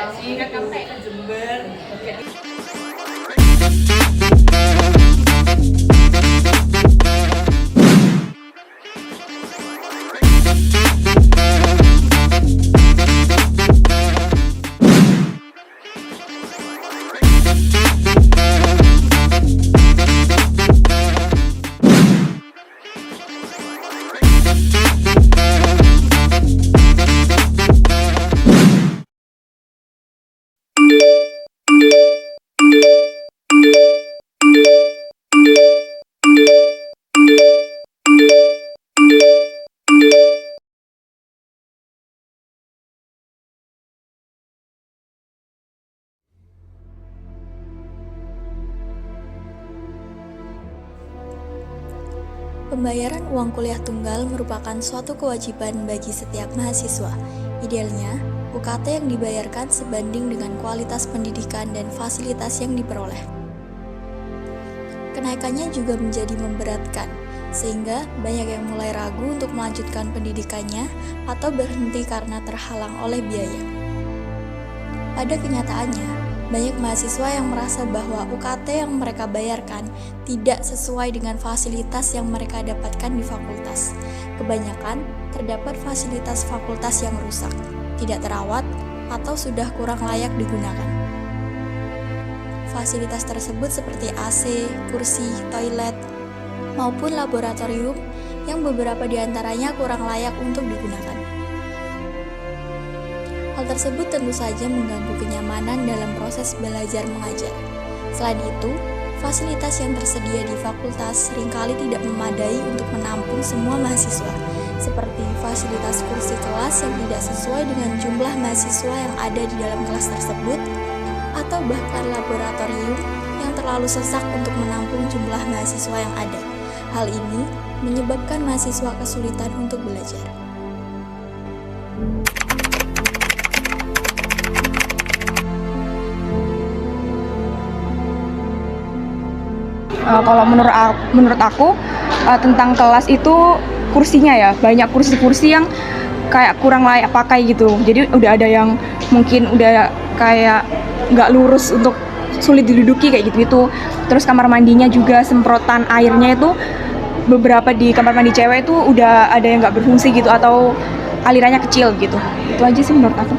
nggak sih? Kan kamu kayak ke Jember. Pembayaran uang kuliah tunggal merupakan suatu kewajiban bagi setiap mahasiswa. Idealnya, UKT yang dibayarkan sebanding dengan kualitas pendidikan dan fasilitas yang diperoleh. Kenaikannya juga menjadi memberatkan, sehingga banyak yang mulai ragu untuk melanjutkan pendidikannya atau berhenti karena terhalang oleh biaya. Pada kenyataannya, banyak mahasiswa yang merasa bahwa UKT yang mereka bayarkan tidak sesuai dengan fasilitas yang mereka dapatkan di fakultas. Kebanyakan terdapat fasilitas fakultas yang rusak, tidak terawat, atau sudah kurang layak digunakan. Fasilitas tersebut seperti AC, kursi, toilet, maupun laboratorium yang beberapa di antaranya kurang layak untuk digunakan. Hal tersebut tentu saja mengganggu kenyamanan dalam proses belajar mengajar. Selain itu, fasilitas yang tersedia di fakultas seringkali tidak memadai untuk menampung semua mahasiswa, seperti fasilitas kursi kelas yang tidak sesuai dengan jumlah mahasiswa yang ada di dalam kelas tersebut, atau bahkan laboratorium yang terlalu sesak untuk menampung jumlah mahasiswa yang ada. Hal ini menyebabkan mahasiswa kesulitan untuk belajar. Kalau menurut aku tentang kelas itu kursinya ya, banyak kursi-kursi yang kayak kurang layak pakai gitu. Jadi udah ada yang mungkin udah kayak nggak lurus untuk sulit diduduki kayak gitu. Terus kamar mandinya juga semprotan airnya itu beberapa di kamar mandi cewek itu udah ada yang nggak berfungsi gitu atau alirannya kecil gitu. Itu aja sih menurut aku.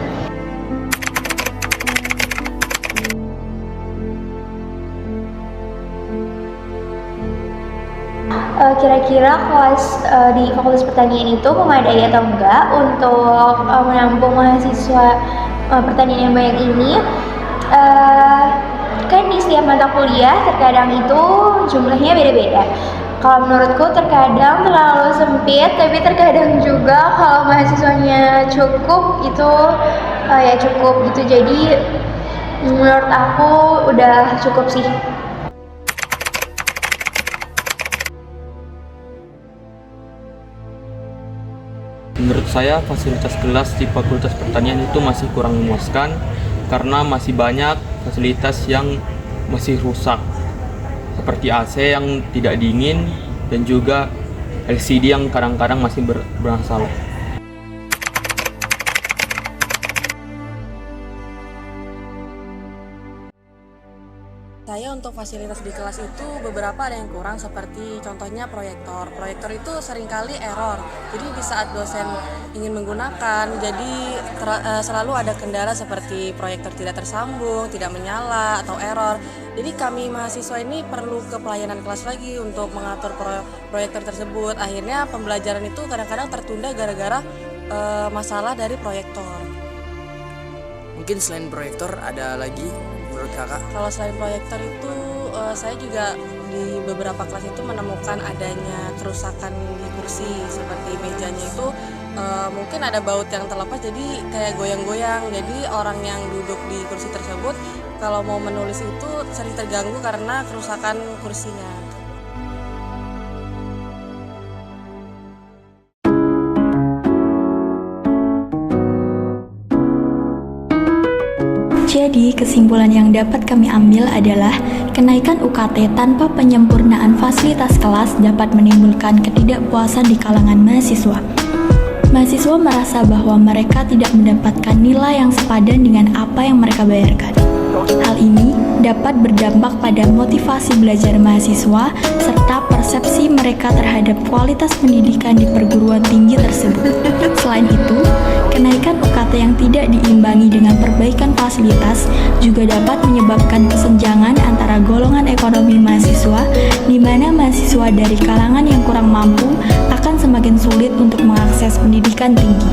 Kira-kira kelas di Fakultas Pertanian itu memadai atau enggak untuk menampung mahasiswa pertanian yang banyak ini? Kan di setiap mata kuliah terkadang itu jumlahnya beda-beda. Kalau menurutku terkadang terlalu sempit, tapi terkadang juga kalau mahasiswanya cukup itu ya cukup gitu. Jadi menurut aku udah cukup sih. Menurut saya, fasilitas kelas di Fakultas Pertanian itu masih kurang memuaskan karena masih banyak fasilitas yang masih rusak, seperti AC yang tidak dingin dan juga LCD yang kadang-kadang masih bermasalah. Saya untuk fasilitas di kelas itu beberapa ada yang kurang, seperti contohnya proyektor. Proyektor itu seringkali error. Jadi di saat dosen ingin menggunakan, selalu ada kendala seperti proyektor tidak tersambung, tidak menyala atau error. Jadi kami mahasiswa ini perlu ke pelayanan kelas lagi untuk mengatur proyektor tersebut. Akhirnya pembelajaran itu kadang-kadang tertunda gara-gara masalah dari proyektor. Mungkin selain proyektor ada lagi menurut kakak? Kalau selain proyektor itu saya juga di beberapa kelas itu menemukan adanya kerusakan di kursi, seperti mejanya itu mungkin ada baut yang terlepas jadi kayak goyang-goyang. Jadi orang yang duduk di kursi tersebut kalau mau menulis itu sering terganggu karena kerusakan kursinya. Jadi, kesimpulan yang dapat kami ambil adalah kenaikan UKT tanpa penyempurnaan fasilitas kelas dapat menimbulkan ketidakpuasan di kalangan mahasiswa. mahasiswa merasa bahwa mereka tidak mendapatkan nilai yang sepadan dengan apa yang mereka bayarkan. Hal ini dapat berdampak pada motivasi belajar mahasiswa serta persepsi mereka terhadap kualitas pendidikan di perguruan tinggi tersebut. Selain itu, kenaikan UKT yang tidak diimbangi dengan perbaikan fasilitas juga dapat menyebabkan kesenjangan antara golongan ekonomi mahasiswa, di mana mahasiswa dari kalangan yang kurang mampu akan semakin sulit untuk mengakses pendidikan tinggi.